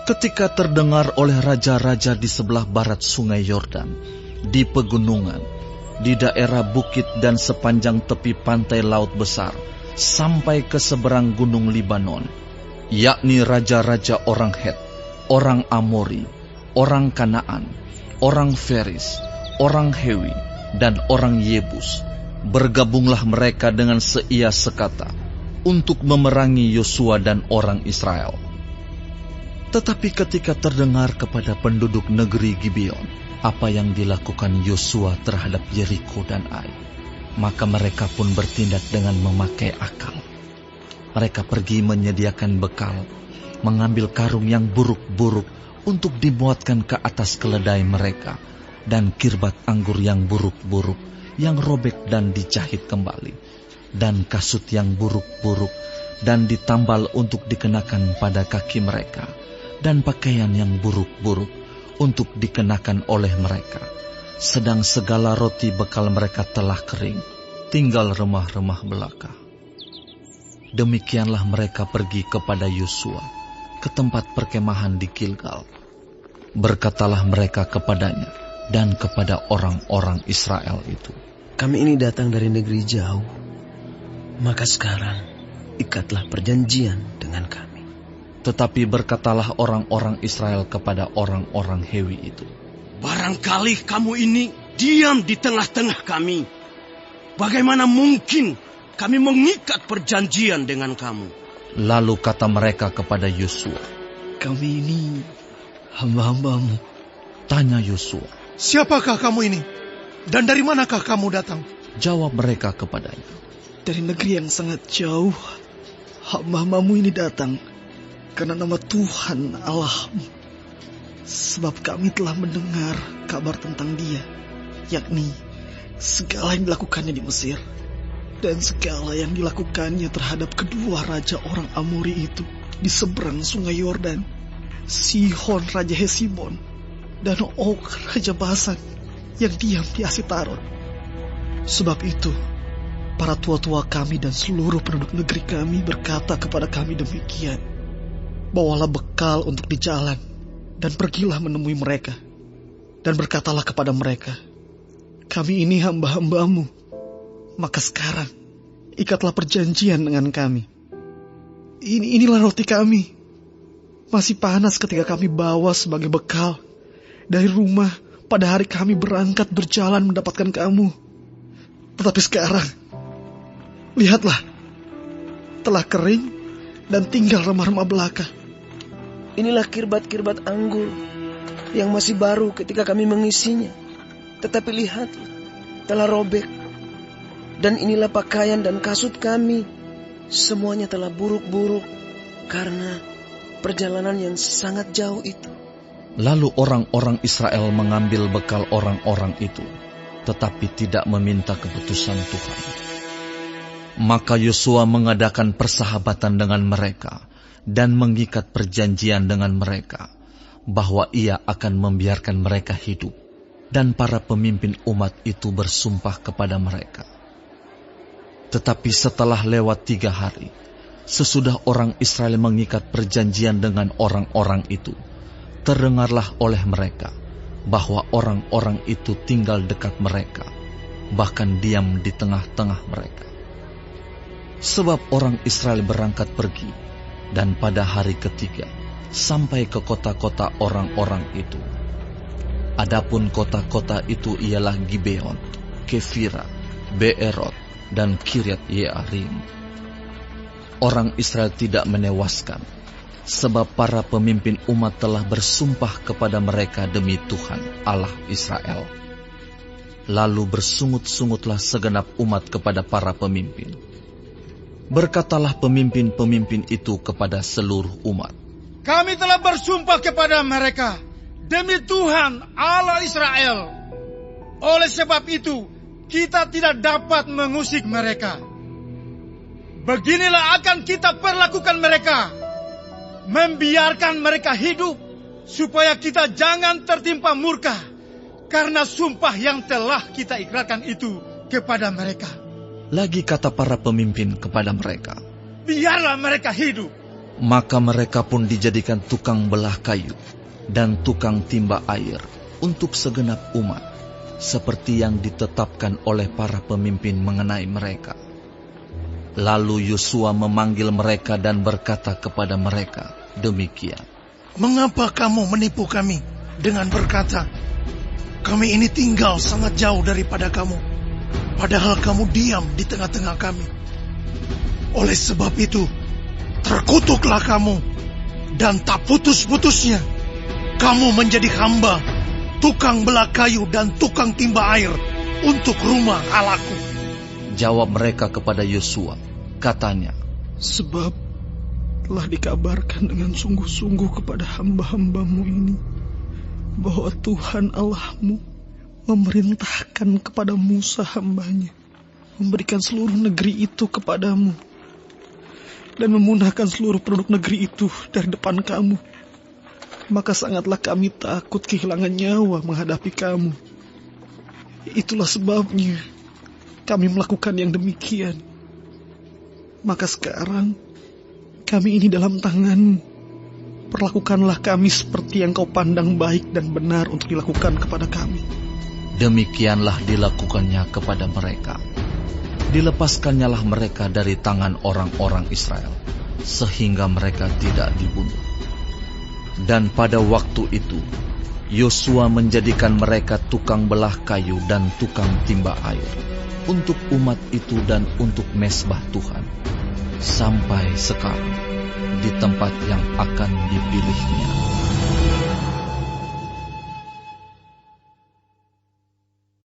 Ketika terdengar oleh raja-raja di sebelah barat sungai Yordan, di pegunungan, di daerah bukit dan sepanjang tepi pantai Laut Besar, sampai ke seberang gunung Libanon, yakni raja-raja orang Het, orang Amori, orang Kanaan, orang Feris, orang Hewi, dan orang Yebus, bergabunglah mereka dengan seia sekata untuk memerangi Yosua dan orang Israel. Tetapi ketika terdengar kepada penduduk negeri Gibeon apa yang dilakukan Yosua terhadap Yeriko dan Ai, maka mereka pun bertindak dengan memakai akal. Mereka pergi menyediakan bekal, mengambil karung yang buruk-buruk untuk dimuatkan ke atas keledai mereka, dan kirbat anggur yang buruk-buruk yang robek dan dijahit kembali, dan kasut yang buruk-buruk dan ditambal untuk dikenakan pada kaki mereka, dan pakaian yang buruk-buruk untuk dikenakan oleh mereka. Sedang segala roti bekal mereka telah kering, tinggal remah-remah belaka. Demikianlah mereka pergi kepada Yosua ke tempat perkemahan di Gilgal. Berkatalah mereka kepadanya dan kepada orang-orang Israel itu, "Kami ini datang dari negeri jauh, maka sekarang ikatlah perjanjian dengan kami." Tetapi berkatalah orang-orang Israel kepada orang-orang Hewi itu, "Barangkali kamu ini diam di tengah-tengah kami. Bagaimana mungkin kami mengikat perjanjian dengan kamu?" Lalu kata mereka kepada Yosua, "Kami ini hamba-hambamu." Tanya Yosua, "Siapakah kamu ini? Dan dari manakah kamu datang?" Jawab mereka kepadanya, "Dari negeri yang sangat jauh, hamba-hambamu ini datang karena nama Tuhan Allahmu. Sebab kami telah mendengar kabar tentang Dia, yakni segala yang dilakukannya di Mesir, dan segala yang dilakukannya terhadap kedua raja orang Amori itu di seberang sungai Yordan, Sihon raja Hesibon, dan Og raja Basan yang diam di Asitarot. Sebab itu, para tua-tua kami dan seluruh penduduk negeri kami berkata kepada kami demikian, bawalah bekal untuk di jalan, dan pergilah menemui mereka. Dan berkatalah kepada mereka, kami ini hamba-hambamu, maka sekarang ikatlah perjanjian dengan kami. Inilah roti kami, masih panas ketika kami bawa sebagai bekal dari rumah pada hari kami berangkat berjalan mendapatkan kamu. Tetapi sekarang, lihatlah, telah kering dan tinggal remah-remah belaka. Inilah kirbat-kirbat anggur yang masih baru ketika kami mengisinya. Tetapi lihatlah, telah robek. Dan inilah pakaian dan kasut kami, semuanya telah buruk-buruk karena perjalanan yang sangat jauh itu." Lalu orang-orang Israel mengambil bekal orang-orang itu, tetapi tidak meminta keputusan Tuhan. Maka Yosua mengadakan persahabatan dengan mereka dan mengikat perjanjian dengan mereka, bahwa ia akan membiarkan mereka hidup, dan para pemimpin umat itu bersumpah kepada mereka. Tetapi setelah lewat 3 hari, sesudah orang Israel mengikat perjanjian dengan orang-orang itu, terdengarlah oleh mereka bahwa orang-orang itu tinggal dekat mereka, bahkan diam di tengah-tengah mereka. Sebab orang Israel berangkat pergi, dan pada hari ketiga sampai ke kota-kota orang-orang itu. Adapun kota-kota itu ialah Gibeon, Kefira, Beerot, dan Kiryat Yearim. Orang Israel tidak menewaskan, sebab para pemimpin umat telah bersumpah kepada mereka demi Tuhan Allah Israel. Lalu bersungut-sungutlah segenap umat kepada para pemimpin. Berkatalah pemimpin-pemimpin itu kepada seluruh umat, "Kami telah bersumpah kepada mereka demi Tuhan Allah Israel. Oleh sebab itu, kita tidak dapat mengusik mereka. Beginilah akan kita perlakukan mereka, membiarkan mereka hidup, supaya kita jangan tertimpa murka karena sumpah yang telah kita ikrarkan itu kepada mereka." Lagi kata para pemimpin kepada mereka, "Biarlah mereka hidup, Maka mereka pun dijadikan tukang belah kayu dan tukang timba air untuk segenap umat, seperti yang ditetapkan oleh para pemimpin mengenai mereka. Lalu Yosua memanggil mereka dan berkata kepada mereka demikian, "Mengapa kamu menipu kami dengan berkata, kami ini tinggal sangat jauh daripada kamu, padahal kamu diam di tengah-tengah kami? Oleh sebab itu, terkutuklah kamu, dan tak putus-putusnya kamu menjadi hamba, tukang belah kayu dan tukang timba air untuk rumah Allahku." Jawab mereka kepada Yosua, katanya, Sebab telah dikabarkan dengan sungguh-sungguh kepada hamba-hambamu ini, bahwa Tuhan Allahmu memerintahkan kepada Musa hambanya, memberikan seluruh negeri itu kepadamu, dan memunahkan seluruh penduduk negeri itu dari depan kamu. Maka sangatlah kami takut kehilangan nyawa menghadapi kamu. Itulah sebabnya kami melakukan yang demikian. Maka sekarang kami ini dalam tanganmu. Perlakukanlah kami seperti yang kau pandang baik dan benar untuk dilakukan kepada kami. Demikianlah dilakukannya kepada mereka. Dilepaskannyalah mereka dari tangan orang-orang Israel, sehingga mereka tidak dibunuh. Dan pada waktu itu, Yosua menjadikan mereka tukang belah kayu dan tukang timba air untuk umat itu dan untuk mezbah Tuhan, sampai sekarang di tempat yang akan dipilihnya.